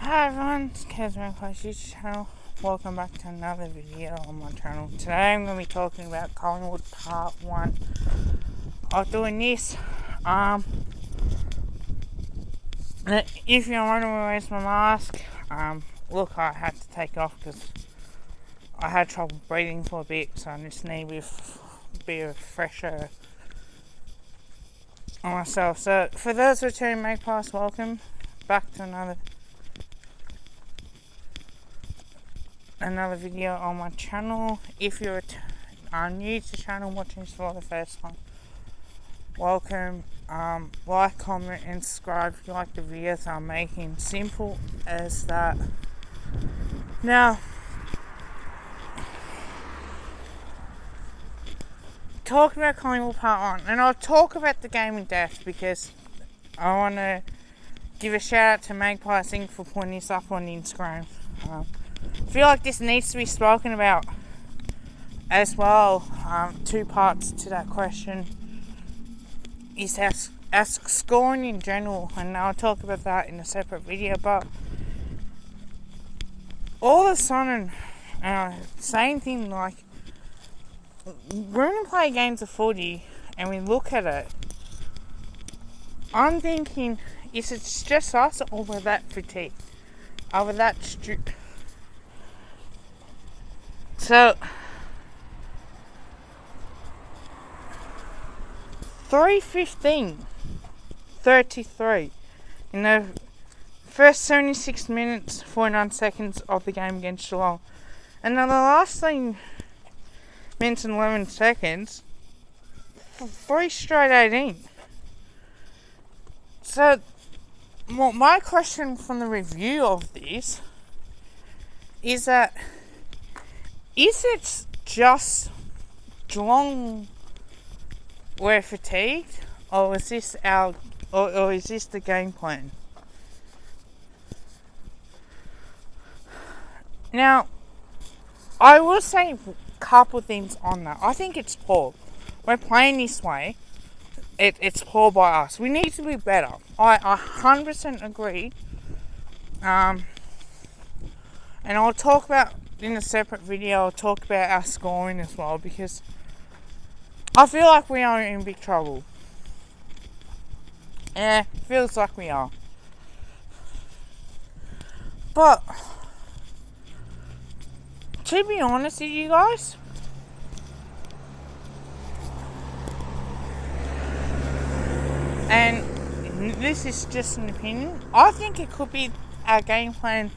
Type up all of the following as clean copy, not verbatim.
Hi everyone, it's Kazman YouTube channel. Welcome back to another video on my channel. Today I'm going to be talking about Collingwood Part 1 of doing this. If you're wondering where's my mask, look, I had to take it off because I had trouble breathing for a bit, so I just need a bit of fresh air on myself. So for those returning magpies, welcome back to another video on my channel. If you're new to the channel, watching this for the first time, welcome. Like, comment and subscribe if you like the videos I'm making. Simple as that. Now, talking about Collingwood Part 1, and I'll talk about the game in depth because I want to give a shout out to Magpie Inc. for putting this up on Instagram. I feel like this needs to be spoken about as well. Two parts to that question is as scoring in general, and I'll talk about that in a separate video. But all of a sudden, same thing, like we're going to play games of footy and we look at it, I'm thinking, is it just us or we're that fatigued? Are we that So, 3:15:33 in the first 76 minutes, 49 seconds of the game against Geelong. And then the last 3 minutes and 11 seconds, 3 straight 18. So, my question from the review of this is that, is it just Geelong we're fatigued, or is this or is this the game plan? Now, I will say a couple things on that. I think it's poor. We're playing this way. It's poor by us. We need to be better. I 100% agree. And I'll talk about in a separate video. I'll talk about our scoring as well, because I feel like we are in big trouble. Yeah, feels like we are. But to be honest with you guys, and this is just an opinion, I think it could be our game plan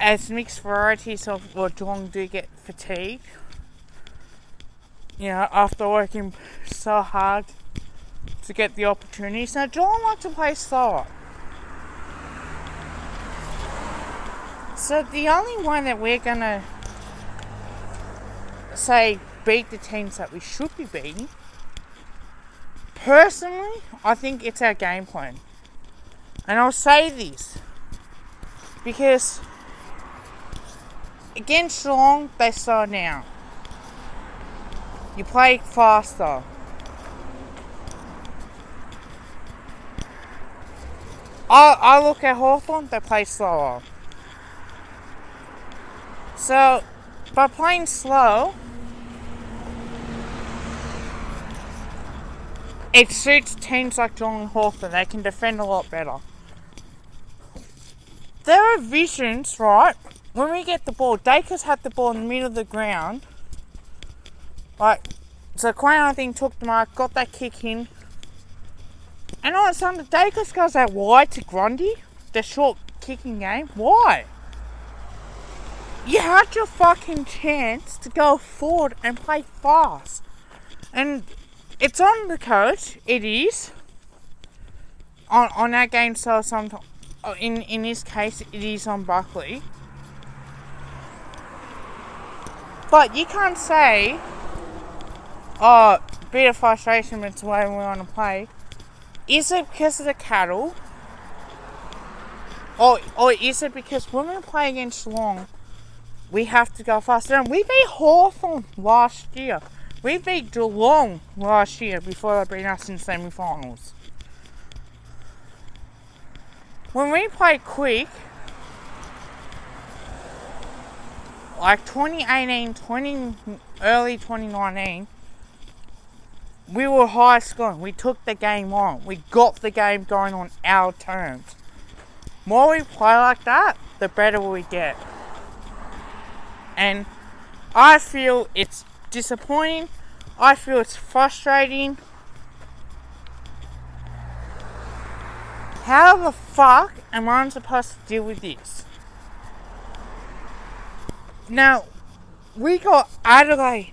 as mixed varieties of what Geelong do get fatigued. You know, after working so hard to get the opportunities. Now, Geelong like to play slower. So the only one that we're going to say beat the teams that we should be beating, personally, I think it's our game plan. And I'll say this because against Geelong, they slow down. You play faster. I look at Hawthorn, they play slower. So, by playing slow, it suits teams like Geelong and Hawthorn. They can defend a lot better. There are visions, right? When we get the ball, Dacres had the ball in the middle of the ground. So Quain, I think, took the mark, got that kick in. And all of a sudden, the Dacres goes out wide to Grundy, the short kicking game. Why? You had your fucking chance to go forward and play fast. And it's on the coach, it is. On that game, so sometimes, in this case, it is on Buckley. But you can't say, oh, bit of frustration, but it's the way we want to play. Is it because of the cattle? Or is it because when we play against Geelong, we have to go faster? And we beat Hawthorn last year. We beat Geelong last year before they beat us in semi-finals. When we play quick, like 2018, early 2019, we were high scoring. We took the game on. We got the game going on our terms. The more we play like that, the better we get. And I feel it's disappointing. I feel it's frustrating. How the fuck am I supposed to deal with this? Now, we got Adelaide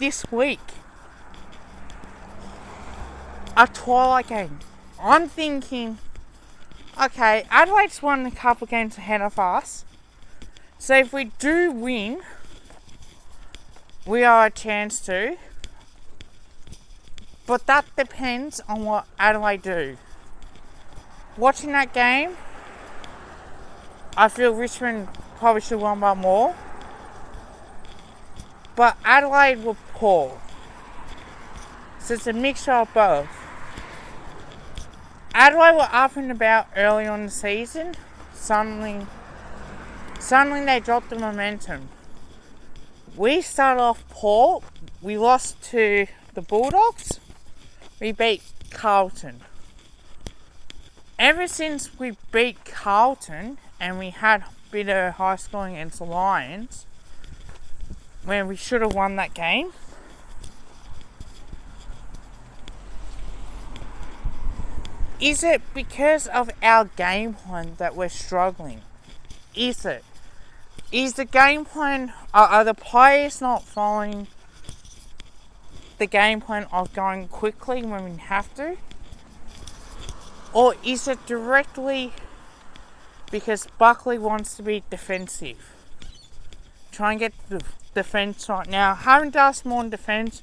this week. A twilight game. I'm thinking, okay, Adelaide's won a couple games ahead of us. So if we do win, we are a chance to. But that depends on what Adelaide do. Watching that game, I feel Richmond probably should have won by more. But Adelaide were poor. So it's a mixture of both. Adelaide were up and about early on the season. Suddenly they dropped the momentum. We started off poor. We lost to the Bulldogs. We beat Carlton. Ever since we beat Carlton and we had a bit of high scoring against the Lions, when we should have won that game, is it because of our game plan that we're struggling? Is it? Is the game plan, are the players not following the game plan of going quickly when we have to? Or is it directly because Buckley wants to be defensive? Try and get the defence right. Now, having done more in defence,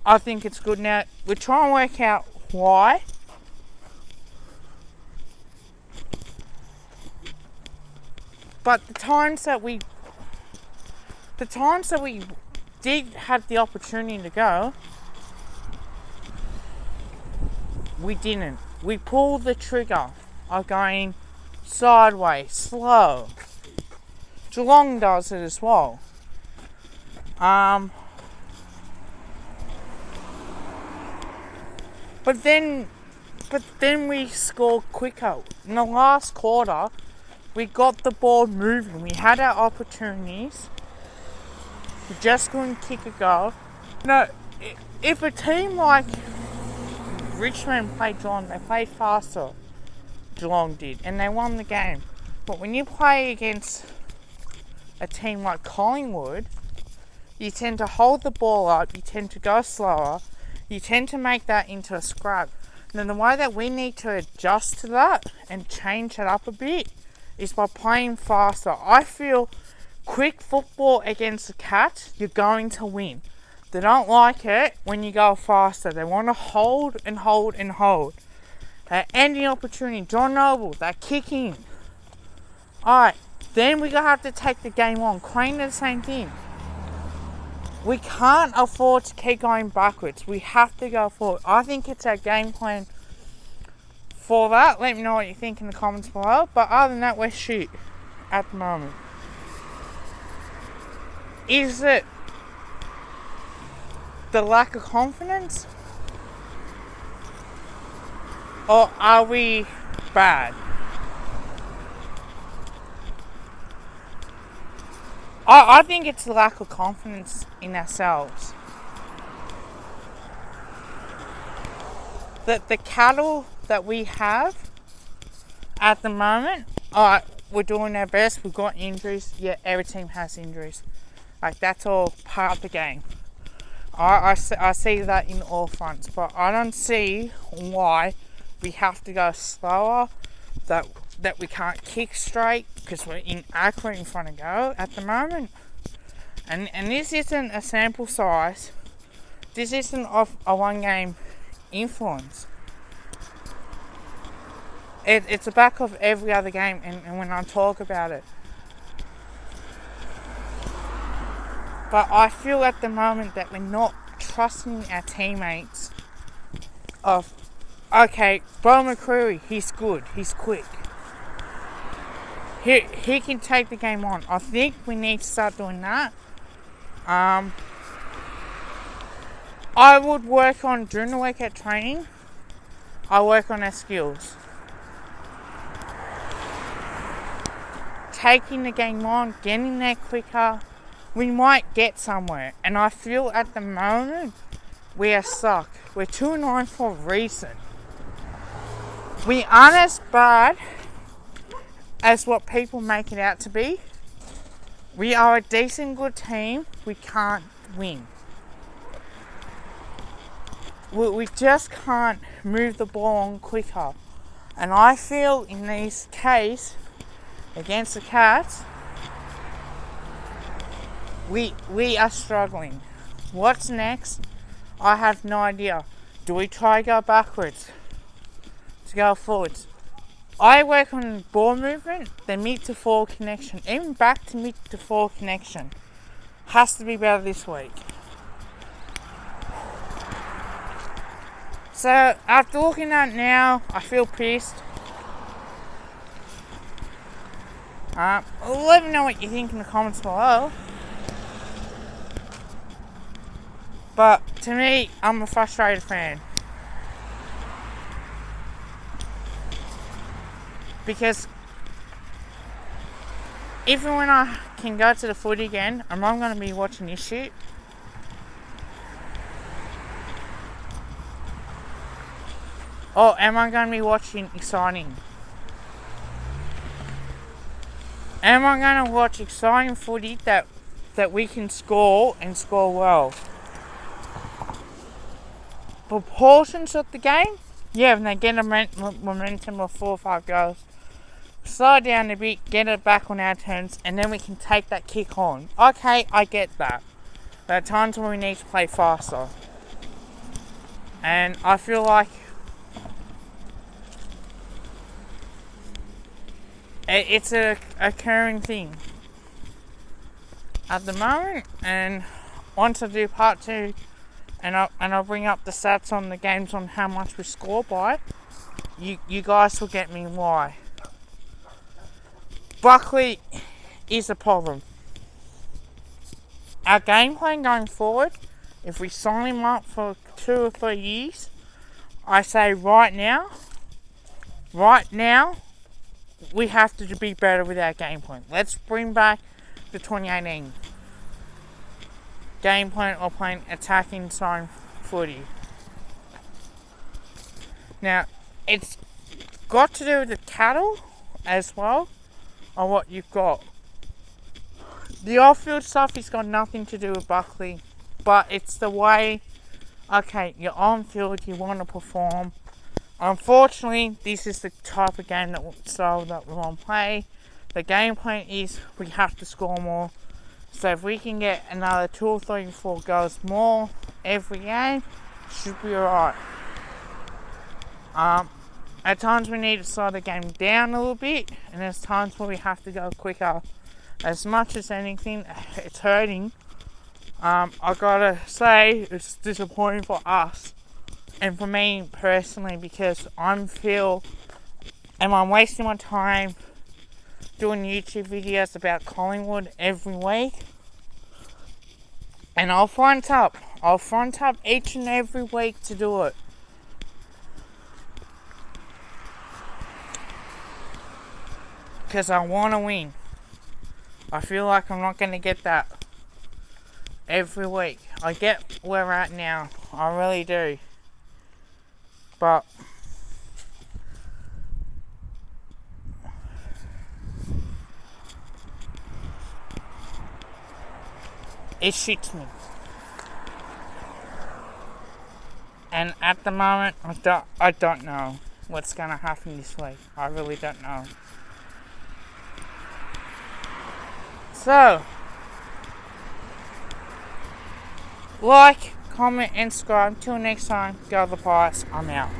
I think it's good. Now, we're trying to work out why. But the times that we did have the opportunity to go, we didn't. We pulled the trigger of going sideways, slow. Geelong does it as well. But then we scored quicker. In the last quarter, we got the ball moving. We had our opportunities. We just couldn't kick a goal. No, if a team like Richmond played Geelong, they played faster. Geelong did, and they won the game. But when you play against a team like Collingwood, you tend to hold the ball up, you tend to go slower, you tend to make that into a scrap. Now the way that we need to adjust to that and change it up a bit is by playing faster. I feel quick football against the Cats, you're going to win. They don't like it when you go faster. They want to hold and hold and hold. They're ending opportunity. John Noble, they're kicking. Alright, then we're going to have to take the game on. Crane did the same thing. We can't afford to keep going backwards. We have to go forward. I think it's our game plan for that. Let me know what you think in the comments below. But other than that, we're shit at the moment. Is it the lack of confidence? Or are we bad? I think it's the lack of confidence in ourselves. That the cattle that we have at the moment, alright, we're doing our best, we've got injuries, yeah, every team has injuries. Like, that's all part of the game. I see that in all fronts, but I don't see why we have to go slower, that we can't kick straight because we're inaccurate in front of goal at the moment. And this isn't a sample size. This isn't of a one game influence. It's a back of every other game, and when I talk about it. But I feel at the moment that we're not trusting our teammates of, okay, Bo McCreary, he's good, he's quick. he can take the game on. I think we need to start doing that. I would work on, during the week at training, I work on our skills. Taking the game on, getting there quicker, we might get somewhere. And I feel at the moment, we are stuck. We're 2-9 for a reason. We aren't as bad as what people make it out to be. We are a decent good team. We can't win. We just can't move the ball on quicker. And I feel in this case, against the Cats, we are struggling. What's next? I have no idea. Do we try to go backwards? To go forwards? I work on ball movement, the mid to forward connection. Even back to mid to forward connection has to be better this week. So after looking at it now, I feel pissed. Let me know what you think in the comments below. But to me, I'm a frustrated fan. Because even when I can go to the footy again, I'm not going to be watching this shit. Or am I going to be watching exciting? Am I going to watch exciting footy that we can score and score well? Proportions of the game? Yeah, when they get a momentum of 4 or 5 goals. Slow it down a bit, get it back on our turns, and then we can take that kick on. Okay, I get that. There are times when we need to play faster. And I feel like it's a occurring thing at the moment. And once I do part 2, and I'll bring up the stats on the games on how much we score by, you guys will get me why. Buckley is a problem. Our game plan going forward, if we sign him up for 2 or 3 years, I say right now, we have to be better with our game plan. Let's bring back the 2018 game plan or playing attacking style footy. Now, it's got to do with the cattle as well, on what you've got. The off-field stuff has got nothing to do with Buckley, but it's the way, okay, you're on field, you want to perform. Unfortunately, this is the type of game style that we want to play. The game plan is we have to score more. So if we can get another 2 or 3 or 4 goals more every game, should be alright. At times we need to slow the game down a little bit, and there's times where we have to go quicker. As much as anything, it's hurting. I gotta say, it's disappointing for us and for me personally, because am I wasting my time doing YouTube videos about Collingwood every week? And I'll front up each and every week to do it. Because I want to win. I feel like I'm not going to get that every week. I get where we're at now. I really do. But it shits me. And at the moment, I don't know what's going to happen this week. I really don't know. So, like, comment, and subscribe. Until next time, go the Pies. I'm out.